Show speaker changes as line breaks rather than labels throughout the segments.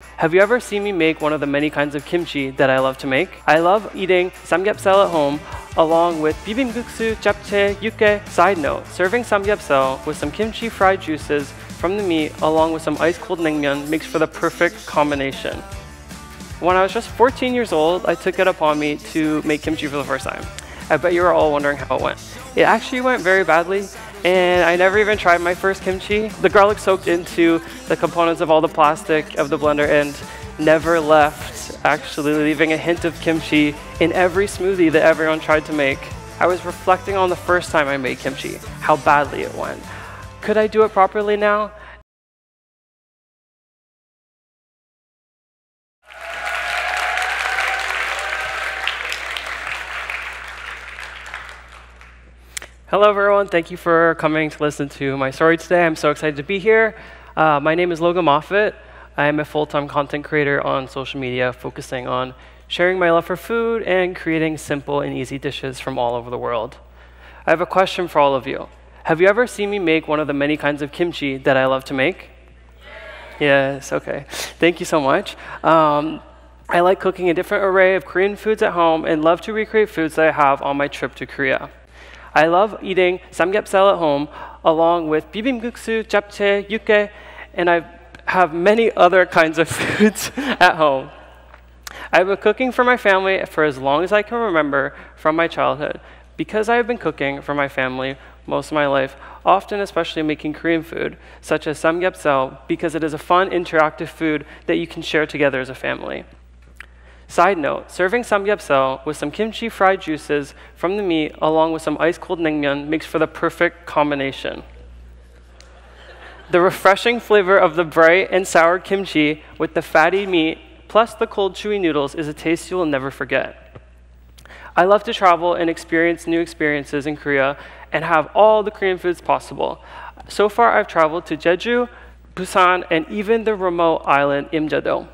Have you ever seen me make one of the many kinds of kimchi that I love to make? I love eating samgyeopsal at home along with bibimbap, japchae, yukke. Side note, serving samgyeopsal with some kimchi fried juices from the meat along with some ice-cold naengmyeon makes for the perfect combination. When I was just 14 years old, I took it upon me to make kimchi for the first time. I bet you are all wondering how it went. It actually went very badly, and I never even tried my first kimchi. The garlic soaked into the components of all the plastic of the blender and never left, actually leaving a hint of kimchi in every smoothie that everyone tried to make. I was reflecting on the first time I made kimchi, how badly it went. Could I do it properly now? Hello everyone, thank you for coming to listen to my story today. I'm so excited to be here. My name is Logan Moffit. I am a full-time content creator on social media focusing on sharing my love for food and creating simple and easy dishes from all over the world. I have a question for all of you. Have you ever seen me make one of the many kinds of kimchi that I love to make? Yes, okay. Thank you so much. I like cooking a different array of Korean foods at home and love to recreate foods that I have on my trip to Korea. I love eating samgyeopsal at home along with bibimbap, japchae, yukke, and I have many other kinds of foods at home. I've been cooking for my family for as long as I can remember from my childhood. Because I have been cooking for my family most of my life, often especially making Korean food, such as samgyeopsal, because it is a fun, interactive food that you can share together as a family. Side note, serving samgyeopsal with some kimchi fried juices from the meat along with some ice-cold naengmyeon makes for the perfect combination. The refreshing flavor of the bright and sour kimchi with the fatty meat plus the cold chewy noodles is a taste you will never forget. I love to travel and experience new experiences in Korea and have all the Korean foods possible. So far, I've traveled to Jeju, Busan, and even the remote island Imjedo.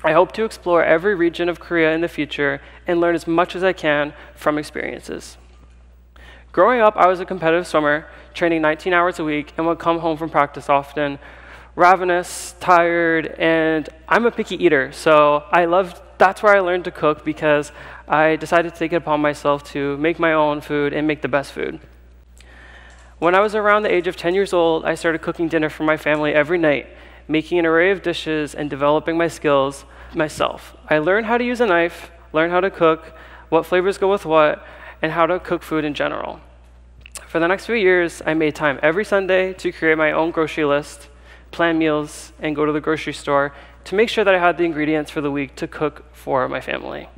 I hope to explore every region of Korea in the future and learn as much as I can from experiences. Growing up, I was a competitive swimmer, training 19 hours a week, and would come home from practice often, ravenous, tired, and I'm a picky eater, so that's where I learned to cook because I decided to take it upon myself to make my own food and make the best food. When I was around the age of 10 years old, I started cooking dinner for my family every night, making an array of dishes and developing my skills myself. I learned how to use a knife, learned how to cook, what flavors go with what, and how to cook food in general. For the next few years, I made time every Sunday to create my own grocery list, plan meals, and go to the grocery store to make sure that I had the ingredients for the week to cook for my family.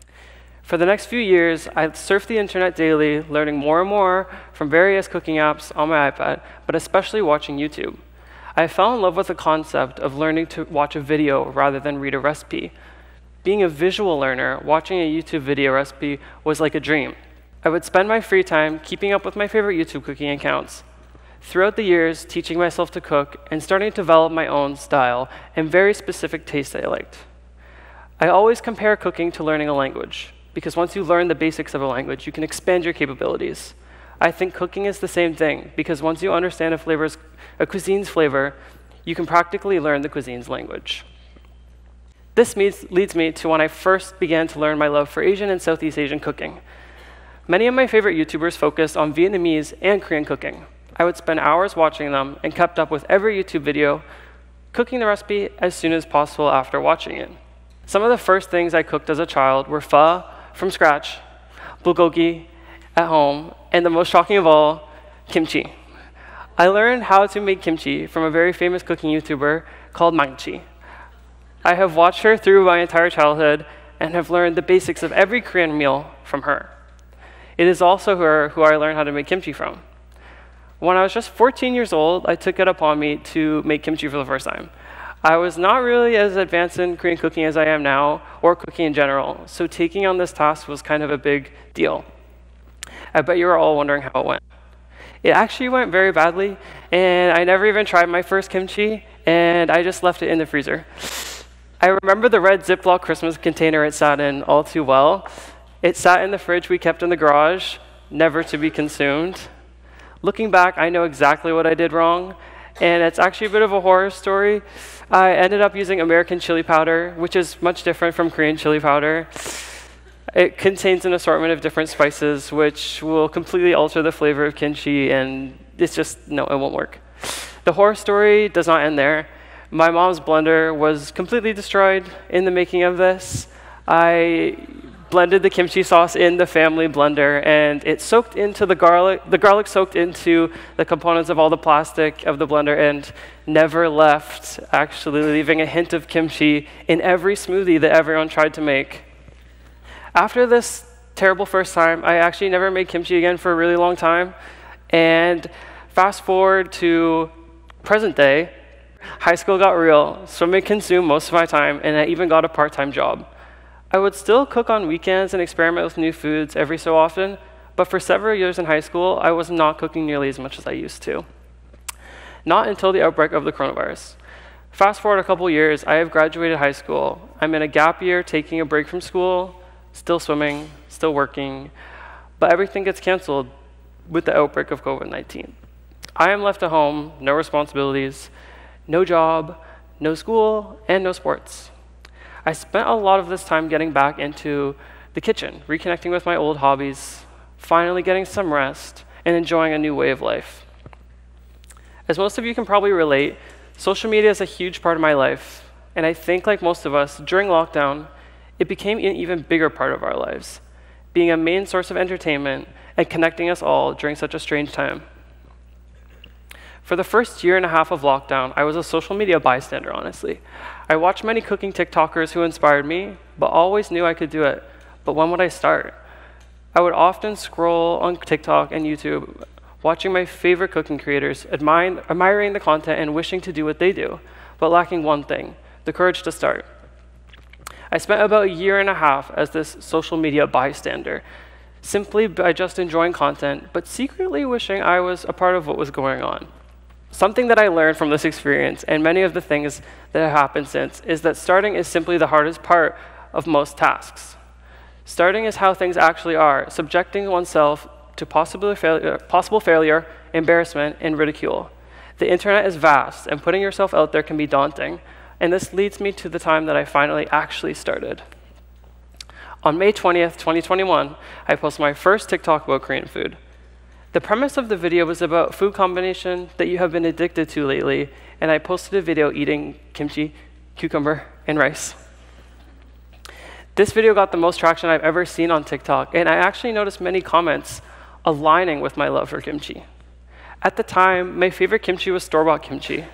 For the next few years, I surfed the internet daily, learning more and more from various cooking apps on my iPad, but especially watching YouTube. I fell in love with the concept of learning to watch a video rather than read a recipe. Being a visual learner, watching a YouTube video recipe was like a dream. I would spend my free time keeping up with my favorite YouTube cooking accounts. Throughout the years, teaching myself to cook and starting to develop my own style and very specific tastes I liked. I always compare cooking to learning a language, because once you learn the basics of a language, you can expand your capabilities. I think cooking is the same thing, because once you understand a cuisine's flavor, you can practically learn the cuisine's language. This leads me to when I first began to learn my love for Asian and Southeast Asian cooking. Many of my favorite YouTubers focused on Vietnamese and Korean cooking. I would spend hours watching them and kept up with every YouTube video, cooking the recipe as soon as possible after watching it. Some of the first things I cooked as a child were pho from scratch, bulgogi at home, and the most shocking of all, kimchi. I learned how to make kimchi from a very famous cooking YouTuber called Mangchi. I have watched her through my entire childhood and have learned the basics of every Korean meal from her. It is also her who I learned how to make kimchi from. When I was just 14 years old, I took it upon me to make kimchi for the first time. I was not really as advanced in Korean cooking as I am now, or cooking in general, so taking on this task was kind of a big deal. I bet you are all wondering how it went. It actually went very badly, and I never even tried my first kimchi, and I just left it in the freezer. I remember the red Ziploc Christmas container it sat in all too well. It sat in the fridge we kept in the garage, never to be consumed. Looking back, I know exactly what I did wrong, and it's actually a bit of a horror story. I ended up using American chili powder, which is much different from Korean chili powder. It contains an assortment of different spices, which will completely alter the flavor of kimchi, and it's just, no, it won't work. The horror story does not end there. My mom's blender was completely destroyed in the making of this. I blended the kimchi sauce in the family blender, and it soaked into the garlic soaked into the components of all the plastic of the blender and never left, actually leaving a hint of kimchi in every smoothie that everyone tried to make. After this terrible first time, I actually never made kimchi again for a really long time. And fast forward to present day, high school got real, swimming consumed most of my time, and I even got a part-time job. I would still cook on weekends and experiment with new foods every so often, but for several years in high school, I was not cooking nearly as much as I used to. Not until the outbreak of the coronavirus. Fast forward a couple years, I have graduated high school. I'm in a gap year, taking a break from school, still swimming, still working, but everything gets canceled with the outbreak of COVID-19. I am left at home, no responsibilities, no job, no school, and no sports. I spent a lot of this time getting back into the kitchen, reconnecting with my old hobbies, finally getting some rest, and enjoying a new way of life. As most of you can probably relate, social media is a huge part of my life, and I think like most of us, during lockdown, it became an even bigger part of our lives, being a main source of entertainment and connecting us all during such a strange time. For the first year and a half of lockdown, I was a social media bystander, honestly. I watched many cooking TikTokers who inspired me, but always knew I could do it. But when would I start? I would often scroll on TikTok and YouTube, watching my favorite cooking creators, admiring the content and wishing to do what they do, but lacking one thing, the courage to start. I spent about a year and a half as this social media bystander, simply by just enjoying content, but secretly wishing I was a part of what was going on. Something that I learned from this experience, and many of the things that have happened since, is that starting is simply the hardest part of most tasks. Starting is how things actually are, subjecting oneself to possible failure, embarrassment, and ridicule. The internet is vast, and putting yourself out there can be daunting, and this leads me to the time that I finally actually started. On May 20th, 2021, I posted my first TikTok about Korean food. The premise of the video was about food combination that you have been addicted to lately, and I posted a video eating kimchi, cucumber, and rice. This video got the most traction I've ever seen on TikTok, and I actually noticed many comments aligning with my love for kimchi. At the time, my favorite kimchi was store-bought kimchi.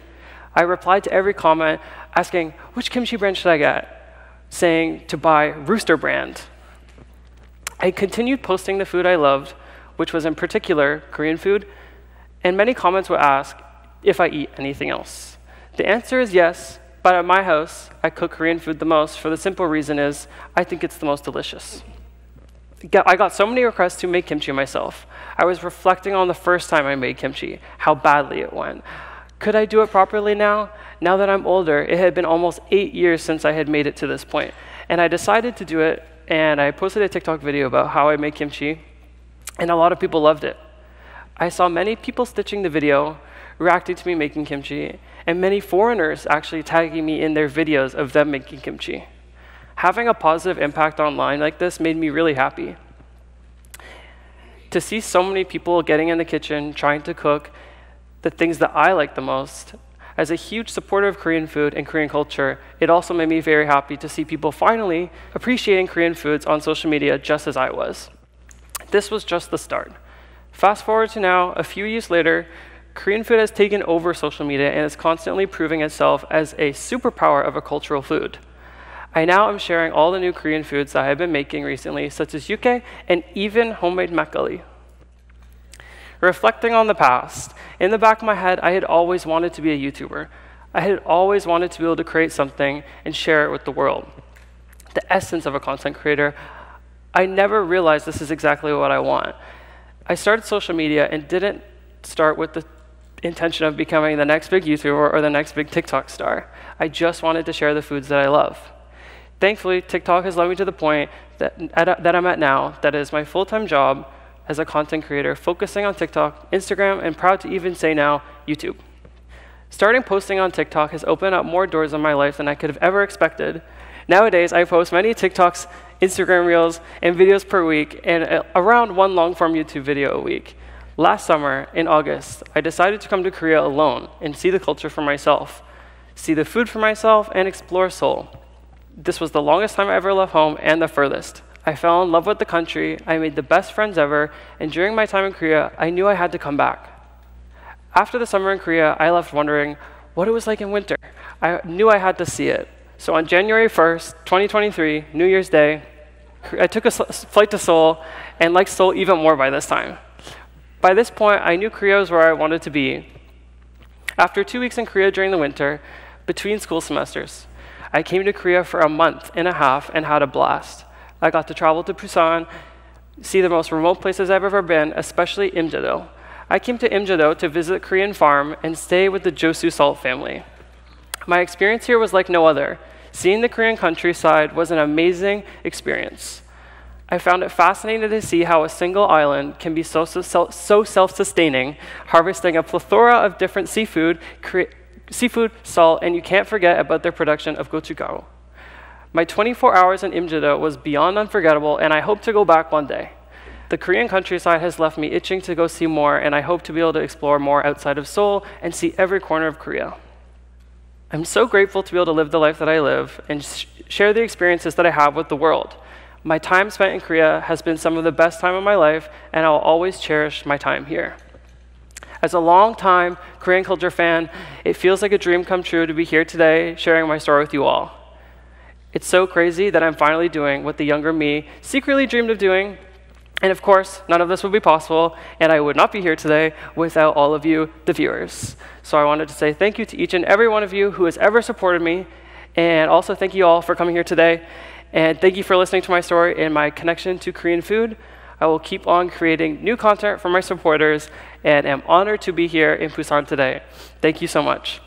I replied to every comment asking, which kimchi brand should I get? Saying to buy Rooster brand. I continued posting the food I loved, which was in particular Korean food, and many comments would ask if I eat anything else. The answer is yes, but at my house, I cook Korean food the most for the simple reason is I think it's the most delicious. I got so many requests to make kimchi myself. I was reflecting on the first time I made kimchi, how badly it went. Could I do it properly now? Now that I'm older, it had been almost 8 years since I had made it to this point, and I decided to do it, and I posted a TikTok video about how I make kimchi, and a lot of people loved it. I saw many people stitching the video, reacting to me making kimchi, and many foreigners actually tagging me in their videos of them making kimchi. Having a positive impact online like this made me really happy. To see so many people getting in the kitchen, trying to cook the things that I like the most, as a huge supporter of Korean food and Korean culture, it also made me very happy to see people finally appreciating Korean foods on social media just as I was. This was just the start. Fast forward to now, a few years later, Korean food has taken over social media and is constantly proving itself as a superpower of a cultural food. I now am sharing all the new Korean foods that I have been making recently, such as yuke and even homemade makgeolli. Reflecting on the past, in the back of my head, I had always wanted to be a YouTuber. I had always wanted to be able to create something and share it with the world. The essence of a content creator, I never realized this is exactly what I want. I started social media and didn't start with the intention of becoming the next big YouTuber or the next big TikTok star. I just wanted to share the foods that I love. Thankfully, TikTok has led me to the point that I'm at now, that is my full-time job as a content creator, focusing on TikTok, Instagram, and proud to even say now, YouTube. Starting posting on TikTok has opened up more doors in my life than I could have ever expected. Nowadays, I post many TikToks, Instagram Reels, and videos per week, and around one long-form YouTube video a week. Last summer, in August, I decided to come to Korea alone and see the culture for myself, see the food for myself, and explore Seoul. This was the longest time I ever left home and the furthest. I fell in love with the country, I made the best friends ever, and during my time in Korea, I knew I had to come back. After the summer in Korea, I left wondering what it was like in winter. I knew I had to see it. So on January 1st, 2023, New Year's Day, I took a flight to Seoul, and liked Seoul even more by this time. By this point, I knew Korea was where I wanted to be. After 2 weeks in Korea during the winter, between school semesters, I came to Korea for a month and a half and had a blast. I got to travel to Busan, see the most remote places I've ever been, especially Imjedo. I came to Imjedo to visit a Korean farm and stay with the Josu Salt family. My experience here was like no other. Seeing the Korean countryside was an amazing experience. I found it fascinating to see how a single island can be so self-sustaining, harvesting a plethora of different seafood, salt, and you can't forget about their production of gochugaru. My 24 hours in Imjedo was beyond unforgettable, and I hope to go back one day. The Korean countryside has left me itching to go see more, and I hope to be able to explore more outside of Seoul and see every corner of Korea. I'm so grateful to be able to live the life that I live and share the experiences that I have with the world. My time spent in Korea has been some of the best time of my life, and I'll always cherish my time here. As a long-time Korean culture fan, it feels like a dream come true to be here today sharing my story with you all. It's so crazy that I'm finally doing what the younger me secretly dreamed of doing. And of course, none of this would be possible, and I would not be here today without all of you, the viewers. So I wanted to say thank you to each and every one of you who has ever supported me, and also thank you all for coming here today. And thank you for listening to my story and my connection to Korean food. I will keep on creating new content for my supporters, and am honored to be here in Busan today. Thank you so much.